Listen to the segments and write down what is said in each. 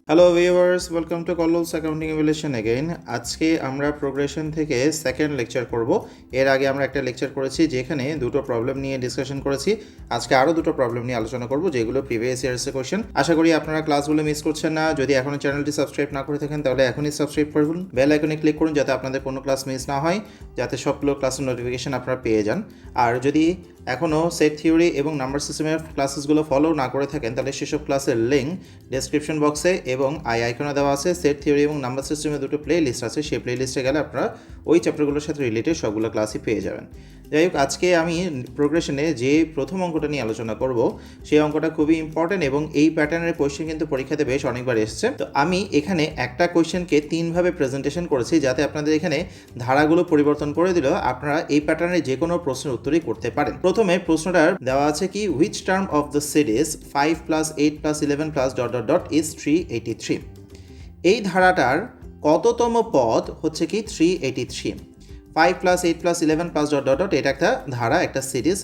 Hello viewers, welcome to Kallol's accounting evaluation again. আজকে আমরা progression থেকে সেকেন্ড লেকচার করব। এর আগে আমরা একটা লেকচার করেছি যেখানে দুটো প্রবলেম নিয়ে ডিসকাশন করেছি। আজকে আরও দুটো প্রবলেম নিয়ে আলোচনা করব যেগুলো প্রিভিয়াস ইয়ার্সের কোয়েশ্চেন। আশা করি আপনারা ক্লাসগুলো মিস করছেন না। যদি এখনও চ্যানেলটি সাবস্ক্রাইব না করে থাকেন তাহলে এখনই সাবস্ক্রাইব করুন, বেল আইকনে ক্লিক করুন যাতে আপনাদের কোনো ক্লাস মিস না হয়, যাতে সবগুলো ক্লাসের নোটিফিকেশন আপনারা পেয়ে যান। আর যদি এখনও সেট থিওরি এবং নাম্বার সিস্টেমের ক্লাসেসগুলো ফলো না করে থাকেন তাহলে সেসব ক্লাসের লিঙ্ক ডেসক্রিপশন বক্সে এবং আইকনে দেওয়া আছে। সেট থিওরি এবং নাম্বার সিস্টেমের দুটো প্লে লিস্ট আছে, সেই প্লে লিস্টে গেলে আপনারা ওই চ্যাপ্টারগুলোর সাথে রিলেটেড সবগুলো ক্লাসই পেয়ে যাবেন। যাই হোক, আজকে আমি প্রোগ্রেশনে যে প্রথম অঙ্কটা নিয়ে আলোচনা করব সেই অঙ্কটা খুবই ইম্পর্টেন্ট এবং এই প্যাটার্নের কোয়েশ্চেন কিন্তু পরীক্ষাতে বেশ অনেকবার এসেছে। তো আমি এখানে একটা কোয়েশ্চেনকে তিনভাবে প্রেজেন্টেশন করেছি যাতে আপনাদের এখানে ধারাগুলো পরিবর্তন করে দিলেও আপনারা এই প্যাটার্নের যে কোনো প্রশ্নের উত্তরই করতে পারেন। প্রথমে প্রশ্নটার দেওয়া আছে কি, which term of the series 5 + 8 + 11 + ... is 383। এই ধারাটার কততম পদ হচ্ছে কি 383। 5 + 8 + 11 + ... এটা একটা ধারা, একটা সিরিজ,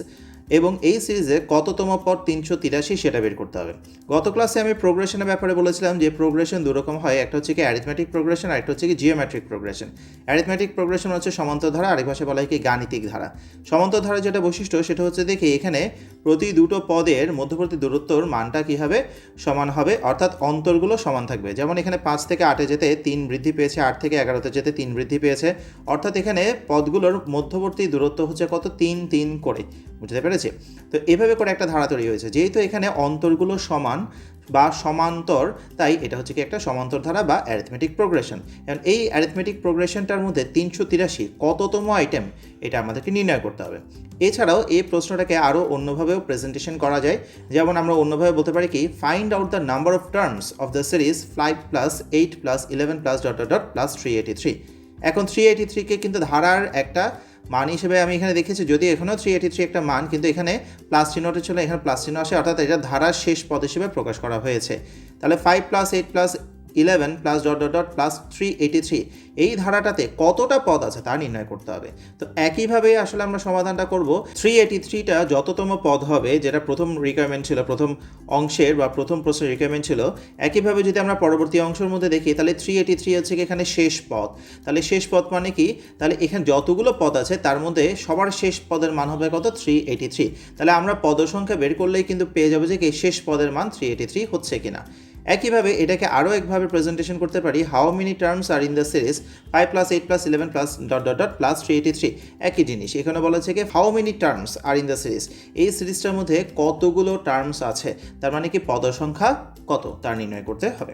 এবং এই সিরিজে কততম পদ 383 সেটা বের করতে হবে। গত ক্লাসে আমি প্রোগ্রেশনের ব্যাপারে বলেছিলাম যে প্রোগ্রেশন দুরকম হয়, একটা হচ্ছে কি অ্যারিথমেটিক প্রোগ্রেশন আর একটা হচ্ছে কি জিওমেট্রিক প্রোগ্রেশন। অ্যারিথমেটিক প্রোগ্রেশন হচ্ছে সমান্তর ধারা, আরেক ভাষায় বলা হয় কি গাণিতিক ধারা। সমান্তর ধারা যেটা বৈশিষ্ট্য সেটা হচ্ছে দেখি এখানে প্রতি দুটো পদের মধ্যবর্তী দূরত্বর মানটা কী হবে, সমান হবে, অর্থাৎ অন্তরগুলো সমান থাকবে। যেমন এখানে 5 থেকে 8-এ যেতে 3 বৃদ্ধি পেয়েছে, 8 থেকে 11-তে যেতে 3 বৃদ্ধি পেয়েছে, অর্থাৎ এখানে পদগুলোর মধ্যবর্তী দূরত্ব হচ্ছে কত, 3 করে। বুঝতে পেরেছি? তো এভাবে করে একটা ধারা তৈরি হয়েছে। যেহেতু এখানে অন্তরগুলো সমান বা সমান্তর, তাই এটা হচ্ছে কি একটা সমান্তর ধারা বা অ্যারিথমেটিক প্রোগ্রেশন। এবং এই অ্যারিথমেটিক প্রোগ্রেশনটার মধ্যে 383 কততম আইটেম এটা আমাদেরকে নির্ণয় করতে হবে। এছাড়াও এই প্রশ্নটাকে আরও অন্যভাবেও প্রেজেন্টেশন করা যায়। যেমন আমরা অন্যভাবে বলতে পারি কি, find out the number of terms of the series 5 + 8 + 11 + ... 383। এখন 383কে কিন্তু ধারার একটা মান হিসেবে আমি এখানে দেখেছি, যদি এখানেও 383 একটা মান, কিন্তু এখানে প্লাস চিহ্নটা ছিল, এখানে প্লাস চিহ্ন আসে, অর্থাৎ এটা ধারার শেষ পদ হিসেবে প্রকাশ করা হয়েছে। তাহলে 5 + 8 + 11 + ... 383 এই ধারাটাতে কতটা পদ আছে তা নির্ণয় করতে হবে। তো একইভাবে আসলে আমরা সমাধানটা করব। 383টা যততম পদ হবে, যেটা প্রথম রিকোয়ারমেন্ট ছিল, প্রথম অংশের বা প্রথম প্রশ্নের রিকোয়ারমেন্ট ছিল, একইভাবে যদি আমরা পরবর্তী অংশের মধ্যে দেখি তাহলে 383 হচ্ছে এখানে শেষ পদ। তাহলে শেষ পদ মানে কি, তাহলে এখানে যতগুলো পদ আছে তার মধ্যে সবার শেষ পদের মান হবে কত, 383। তাহলে আমরা পদ সংখ্যা বের করলেই কিন্তু পেয়ে যাবো যে এই শেষ পদের মান 383 হচ্ছে কিনা। একইভাবে এটাকে আরও একভাবে প্রেজেন্টেশন করতে পারি, how many terms are in the series 5 + 8 + 11 + ... 383। একই জিনিস এখানে বলা হচ্ছে কি, how many terms are in the series, এই সিরিজটার মধ্যে কতগুলো টার্মস আছে, তার মানে কি পদ সংখ্যা কত তা নির্ণয় করতে হবে।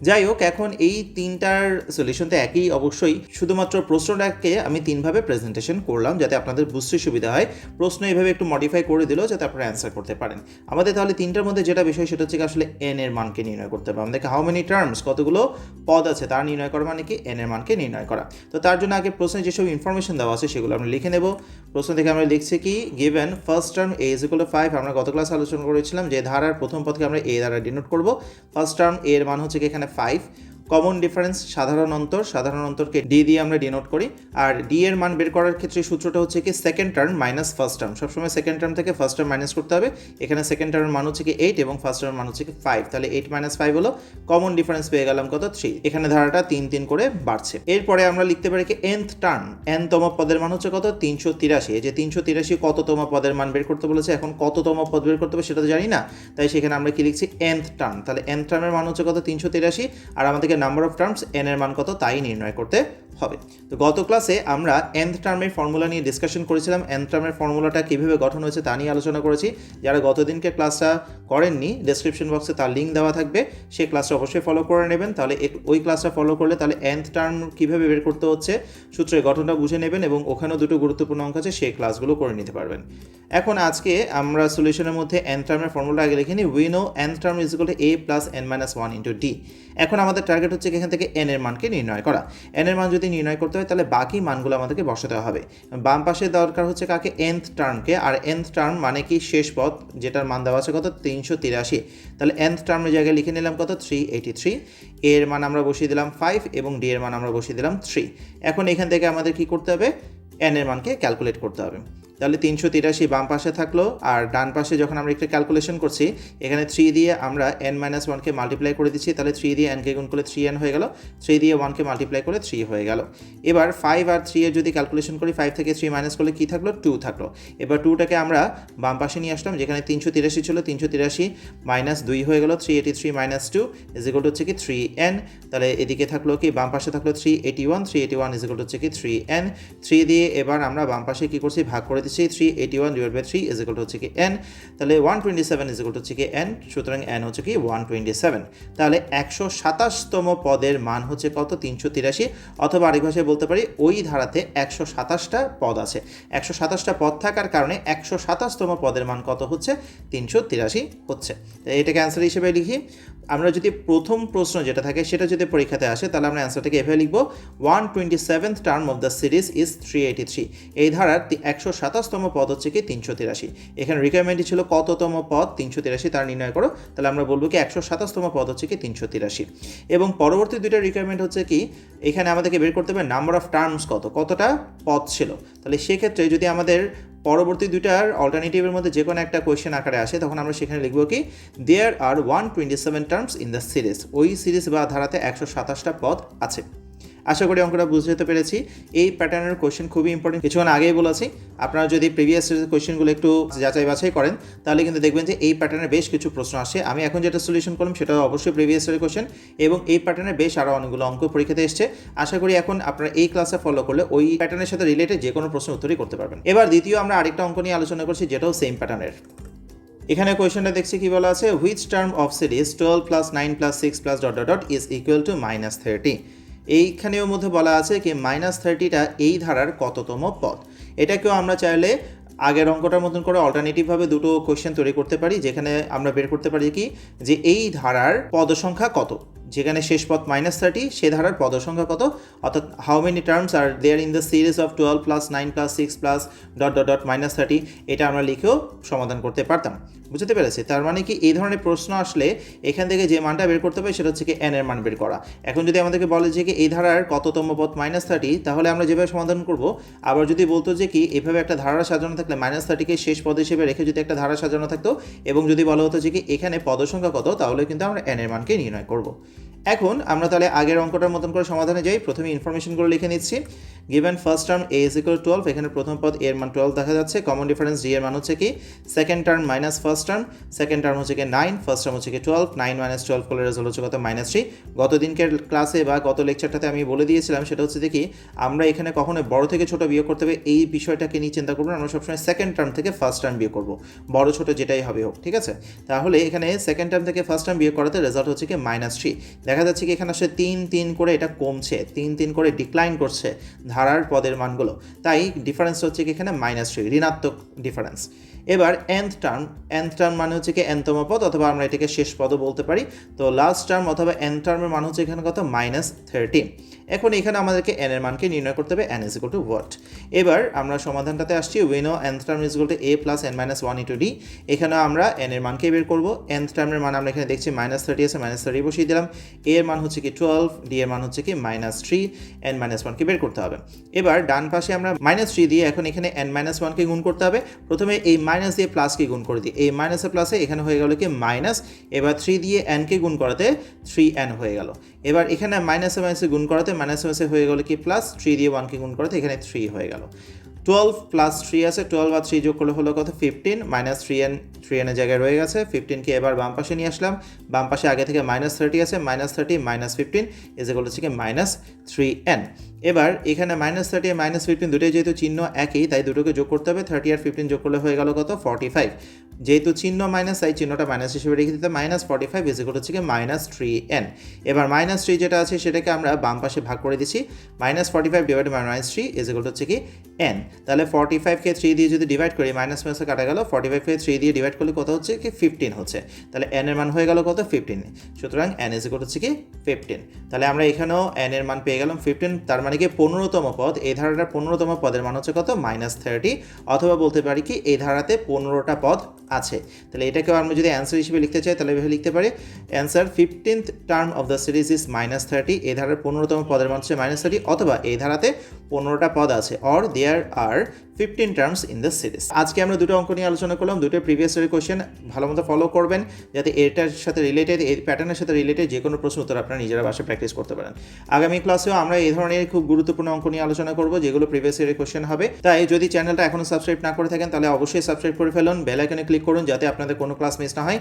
যাই হোক, এখন এই তিনটার সলিউশন তো একই অবশ্যই, শুধুমাত্র প্রশ্নটাকে আমি তিনভাবে প্রেজেন্টেশন করলাম যাতে আপনাদের বুঝতে সুবিধা হয়। প্রশ্ন এইভাবে একটু মডিফাই করে দিলেও যাতে আপনারা অ্যান্সার করতে পারেন। আমাদের তাহলে তিনটার মধ্যে যেটা বিষয় সেটা হচ্ছে আসলে এন এর মানকে নির্ণয় করতে হবে। আমাদেরকে হাউ মেনি টার্মস, কতগুলো পদ আছে তা নির্ণয় করা, মানে কি এন এর মানকে নির্ণয় করা। তো তার জন্য আগে প্রশ্নে যেসব ইনফরমেশন দেওয়া আছে সেগুলো আমরা লিখে নেব। প্রশ্ন থেকে আমরা লিখছি কি, গিভেন ফার্স্ট টার্ম a = 5। আমরা গত ক্লাসে আলোচনা করেছিলাম যে ধারার প্রথম পদকে আমরা a দ্বারা ডিনোট করব। ফার্স্ট টার্ম a এর মান হচ্ছে কি এখানে 5। কমন ডিফারেন্স সাধারণ অন্তরকে ডি দিয়ে আমরা ডিনোট করি। আর ডি এর মান বের করার ক্ষেত্রে সূত্রটা হচ্ছে কি second term minus first term. সবসময় সেকেন্ড টার্ম থেকে ফার্স্ট টার্ম মাইনাস করতে হবে। এখানে সেকেন্ড টার্মের মান হচ্ছে কি 8 এবং ফার্স্ট টার্মের মান হচ্ছে কি 5। তাহলে 8 - 5 হলো, কমন ডিফারেন্স পেয়ে গেলাম কত, 3। এখানে ধারাটা 3 করে বাড়ছে। এরপরে আমরা লিখতে পারি কি, nth টার্ম, nতম পদের মান হচ্ছে কত, 383। এই যে 383 কততম পদের মান বের করতে বলেছে, এখন কততম পদ বের করতে হবে সেটা তো জানি না, তাই সেখানে আমরা কি লিখছি, nth টার্ম। তাহলে nth টার্মের মান হচ্ছে কত, 383, আর আমাদেরকে নাম্বার অফ টার্মস n এর মান কত তাই নির্ণয় করতে হবে। তো গত ক্লাসে আমরা nth টার্মের ফর্মুলা নিয়ে ডিসকাশন করেছিলাম। nth টার্মের ফর্মুলাটা কীভাবে গঠন হয়েছে তা নিয়ে আলোচনা করেছি। যারা গতদিনকে ক্লাসটা করেননি, ডেসক্রিপশন বক্সে তার লিঙ্ক দেওয়া থাকবে, সেই ক্লাসটা অবশ্যই ফলো করে নেবেন। তাহলে ওই ক্লাসটা ফলো করলে তাহলে nth টার্ম কীভাবে বের করতে হচ্ছে সূত্রের গঠনটা বুঝে নেবেন, এবং ওখানেও দুটো গুরুত্বপূর্ণ অঙ্ক আছে, সেই ক্লাসগুলো করে নিতে পারবেন। এখন আজকে আমরা সলিউশনের মধ্যে nth টার্মের ফর্মুলা আগে লিখে নিই। We know nth term = a + n - 1 * d। এখন আমাদের টার্গেট হচ্ছে এখান থেকে n এর মানকে নির্ণয় করা। n এর মান যদি নির্ণয় করতে হয় তাহলে বাকি মানগুলো আমাদেরকে বসাতে হবে। বাম পাশে দরকার হচ্ছে কাকে, nth টার্মকে, আর nth টার্ম মানে কি শেষ পদ, যেটার মান দেওয়া আছে কত, 383। তাহলে nth টার্মের জায়গায় লিখে নিলাম কত, 383। এর মান আমরা বসিয়ে দিলাম 5 এবং d এর মান আমরা বসিয়ে দিলাম 3। এখন এখান থেকে আমাদের কি করতে হবে, n এর মানকে ক্যালকুলেট করতে হবে। তাহলে 383 বাম পাশে থাকলো, আর ডান পাশে যখন আমরা একটা ক্যালকুলেশন করছি এখানে 3 দিয়ে আমরা n-1কে মাল্টিপ্লাই করে দিচ্ছি, তাহলে 3 দিয়ে n কে গুণ করলে 3n হয়ে গেল, 3 দিয়ে 1কে মাল্টিপ্লাই করলে 3 হয়ে গেল। এবার 5 আর 3 এর যদি ক্যালকুলেশন করি 5 থেকে 3 মাইনাস করলে কী থাকলো, 2 থাকলো। এবার 2টাকে আমরা বাম পাশে নিয়ে আসলাম, যেখানে 383 ছিল, 383 মাইনাস 2 হয়ে গেল, 383 মাইনাস 2 ইজ ইকুয়াল টু হচ্ছে কি 3n। তাহলে এদিকে থাকলো কি, বাম পাশে থাকলো 381 ইজ ইকুয়াল টু হচ্ছে কি 3n। 3 দিয়ে এবার আমরা বাম পাশে কী করছি, ভাগ করে দিচ্ছি, 381 divide by 3 is equal to হচ্ছে কি n। তাহলে 127 ইজ ইকুয়াল টু হচ্ছে কি n, সুতরাং n হচ্ছে কি 127। তাহলে 127তম পদের মান হচ্ছে কত, 383, অথবা আরেক ভাষায় বলতে পারি ওই ধারাতে 127টা পদ আছে। 127টা পদ থাকার কারণে 127তম পদের মান কত হচ্ছে, 383 হচ্ছে। এটাকে অ্যান্সার হিসেবে লিখি। আমরা যদি প্রথম প্রশ্ন যেটা থাকে সেটা যদি পরীক্ষাতে আসে তাহলে আমরা অ্যান্সারটাকে এভাবে লিখব, 127th term of the series is 383। এই ধারার 127তম পদ হচ্ছে কি 383। এখানে রিকোয়ারমেন্টই ছিল কততম পদ, 383, তার নির্ণয় করো। তাহলে আমরা বলবো কি 127তম পদ হচ্ছে কি 383। এবং পরবর্তী দুইটা রিকোয়ারমেন্ট হচ্ছে কি, এখানে আমাদেরকে বের করতে হবে নাম্বার অফ টার্মস কত, কতটা পদ ছিল। তাহলে সেক্ষেত্রে যদি আমাদের পরবর্তী দুইটার অল্টারনেটিভের মধ্যে যে কোনো একটা কোয়েশ্চেন আকারে আসে তখন আমরা সেখানে লিখবো কি, দেয়ার আর 127 টার্মস ইন দ্য সিরিজ। ওই সিরিজ বা ধারাতে 127টা পদ আছে। আশা করি অঙ্কটা বুঝতে পেরেছি। এই প্যাটার্নের কোয়েশ্চেন খুবই ইম্পর্টেন্ট, কিছুক্ষণ আগেই বলেছি। আপনারা যদি প্রিভিয়াস কোয়েশ্চেনগুলো একটু যাচাই বাছাই করেন তাহলে কিন্তু দেখবেন যে এই প্যাটার্নের বেশ কিছু প্রশ্ন আসে। আমি এখন যেটা সলিউশন করলাম সেটা অবশ্যই প্রিভিয়াস কোয়েশ্চেন, এবং এই প্যাটার্নের বেশ আরও অনেকগুলো অঙ্ক পরীক্ষাতে এসছে। আশা করি এখন আপনারা এই ক্লাসে ফলো করলে ওই প্যাটার্নের সাথে রিলেটেড যে কোনো প্রশ্ন উত্তরই করতে পারবেন। এবার দ্বিতীয় আমরা আরেকটা অঙ্ক নিয়ে আলোচনা করছি, যেটাও সেম প্যাটার্নের। এখানে কোয়েশ্চেনটা দেখছি কি বলা আছে, which term of series 12 plus 9 plus 6 plus dot dot dot is equal two -30। এইখানেও মধ্যে বলা আছে কি -30টা এই ধারার কততম পদ। এটাকেও আমরা চাইলে আগের অঙ্কটার মতন করে অল্টারনেটিভভাবে দুটো কোয়েশ্চেন তৈরি করতে পারি, যেখানে আমরা বের করতে পারি কি যে এই ধারার পদ সংখ্যা কত, যেখানে শেষ পদ -30 সে ধারার পদ সংখ্যা কত, অর্থাৎ how many terms are there in the series of 12 plus 9 plus 6 plus dot dot dot -30। এটা আমরা লিখেও সমাধান করতে পারতাম। বুঝতে পেরেছি? তার মানে কি এই ধরনের প্রশ্ন আসলে এখান থেকে যে মানটা বের করতে হবে সেটা হচ্ছে কি n এর মান বের করা। এখন যদি আমাদেরকে বলে যে কি এই ধারার কততম পদ -30, তাহলে আমরা যেভাবে সমাধান করব, আবার যদি বলতো যে কি এভাবে একটা ধারা সাজানো থাকলে -30কে শেষ পদ হিসেবে রেখে যদি একটা ধারা সাজানো থাকতো, এবং যদি বলা হতো যে কি এখানে পদ সংখ্যা কত, তাহলে কিন্তু আমরা n এর মানকে নির্ণয় করব। এখন আমরা তাহলে আগের অঙ্কটার মতন করে সমাধানে যাই। প্রথমে ইনফরমেশনগুলো লিখে নিচ্ছি। Given first term a is equal 12, এখানে প্রথম পদ a এর মান 12 দেখা যাচ্ছে। কমন ডিফারেন্স d এর মান হচ্ছে কি second term minus first term, second term হচ্ছে কি 9, ফার্স্ট টার্ম হচ্ছে কি 12, 9 মাইনাস 12 করলে রেজাল্ট হচ্ছে কত, -3। গত দিনকের ক্লাসে বা গত লেকচারটাতে আমি বলে দিয়েছিলাম, সেটা হচ্ছে দেখি আমরা এখানে কখনো বড় থেকে ছোট বিয়োগ করতে হবে এই বিষয়টাকে নিয়ে চিন্তা করবো না। আমরা সবসময় সেকেন্ড টার্ম থেকে ফার্স্ট টার্ম বিয়োগ করবো, বড় ছোট যেটাই হবে হোক, ঠিক আছে? তাহলে এখানে সেকেন্ড টার্ম থেকে ফার্স্ট টার্ম বিয়োগ করাতে রেজাল্ট হচ্ছে কি -3। দেখা যাচ্ছে কি এখানে আসলে 3 করে এটা কমছে, 3 করে ডিক্লাইন করছে ধারার পদের মানগুলো, তাই ডিফারেন্স হচ্ছে কি এখানে -3, ঋণাত্মক ডিফারেন্স। এবার nth টার্ম মানে হচ্ছে কি nতম পদ, অথবা আমরা এটাকে শেষ পদও বলতে পারি। তো লাস্ট টার্ম অথবা n টার্মের মান হচ্ছে এখানে কত, -30। এখন এখানে আমাদেরকে n এর মানকে নির্ণয় করতে হবে, n is equal two what. এবার আমরা সমাধানটাতে আসছি, we know nth term is equal two a plus n minus 1 into d। এখানে আমরা n এর মানকে বের করব। nth টার্মের মান আমরা এখানে দেখছি -30 আছে, -30 বসিয়ে দিলাম। a এর মান হচ্ছে কি 12, d এর মান হচ্ছে কি -3, n মাইনাস 1 কে বের করতে হবে। এবার ডান পাশে আমরা -3 দিয়ে এখন এখানে n মাইনাস 1 কে গুণ করতে হবে। প্রথমে এই মাইনাস দিয়ে প্লাসকে গুণ করে দিই, এই মাইনাসে প্লাসে এখানে হয়ে গেল কি মাইনাস। এবার 3 দিয়ে n কে গুণ করাতে 3n হয়ে গেল। এবার এখানে মাইনাসে মাইনাসে গুণ করাতে মাইনাসে হয়ে গেল কি প্লাস, 3 দিয়ে 1 কে গুণ করাতে এখানে 3 হয়ে গেল। 12 প্লাস 3 আছে, 12 আর 3 যোগ করলে হলো কত, 15, -3n, 3n এর জায়গায় রয়ে গেছে। 15কে এবার বাম পাশে নিয়ে আসলাম, বাম পাশে আগে থেকে -30 আছে, -30 -15 ইজ ইকুয়াল টু -3n। এবার এখানে -30 আর -15 দুটোই যেহেতু চিহ্ন একই, তাই দুটোকে যোগ করতে হবে। 30 আর 15 যোগ করলে হয়ে গেল কত, 45। যেহেতু চিহ্ন মাইনাস, তাই চিহ্নটা মাইনাস হিসেবে রেখে দিতে, -45 ইজ ইকুয়াল টু -3n। এবার -3 যেটা আছে সেটাকে আমরা বাম পাশে ভাগ করে দিচ্ছি, -45 divide by -3 is equal to n। তাহলে 45কে 3 দিয়ে যদি ডিভাইড করি, মাইনাস মাইনাসে কাটা গেল, 45কে 3 দিয়ে ডিভাইড করলে কত হচ্ছে কি 15 হচ্ছে। তাহলে n এর মান হয়ে গেল কত, 15। সুতরাং n ইজ ইকুয়াল টু 15। তাহলে আমরা এখানেও n এর মান পেয়ে গেলাম 15। তার মানে কি 15তম পদ, এই ধারাটার 15তম পদের মান হচ্ছে কত, -30। অথবা বলতে পারি কি এই ধারাতে 15টা পদ আছে। তাহলে এটাকেও আমরা যদি অ্যান্সার হিসেবে লিখতে চাই তাহলে এভাবে লিখতে পারি, answer 15th term of the series is -30। এই ধারার 15তম পদের মান হচ্ছে -30, অথবা এই ধারাতে 15টা পদ আছে, or there are 15 terms in the series. আজকে আমরা দুটো অঙ্ক নিয়ে আলোচনা করলাম, দুটো প্রিভিয়াস ইয়ারের কোয়েশ্চেন ভালো মতো ফলো করবেন যাতে এটার সাথে রিলেটেড, এই প্যাটার্নের সাথে রিলেটেড যে কোনো প্রশ্ন উত্তর আপনারা নিজেরা বাসায় প্র্যাকটিস করতে পারেন। আগামী ক্লাসেও আমরা এই ধরনের খুব গুরুত্বপূর্ণ অঙ্ক নিয়ে আলোচনা করব যেগুলো প্রিভিয়াস ইয়ারের কোয়েশ্চেন হবে। তাই যদি চ্যানেলটা এখনও সাবস্ক্রাইব না করে থাকেন তাহলে অবশ্যই সাবস্ক্রাইব করে ফেলুন, বেল আইকনে ক্লিক করুন যাতে আপনাদের কোনো ক্লাস মিস না হয়,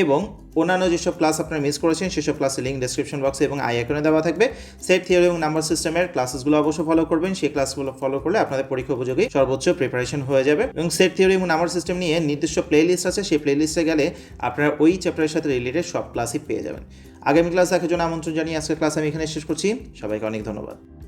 এবং অন্যান্য যেসব ক্লাস আপনারা মিস করেছেন সেসব ক্লাসের লিঙ্ক ডেসক্রিপশন বক্সে এবং আই আইকনে দেওয়া থাকবে। সেট থিওরি এবং নাম্বার সিস্টেমের ক্লাসেসগুলো অবশ্যই ফলো করবেন, সেই ক্লাসগুলো ফলো করলে আপনাদের পরীক্ষা উপযোগী সর্বোচ্চ প্রিপারেশন হয়ে যাবে। এবং সেট থিওরি এবং নাম্বার সিস্টেম নিয়ে নির্দিষ্ট প্লেলিস্ট আছে, সেই প্লেলিস্টে গেলে আপনারা ওই চ্যাপ্টারের সাথে রিলেটেড সব ক্লাসই পেয়ে যাবেন। আগামী ক্লাস দেখার জন্য আমন্ত্রণ জানিয়ে আজকের ক্লাস আমি এখানে শেষ করছি। সবাইকে অনেক ধন্যবাদ।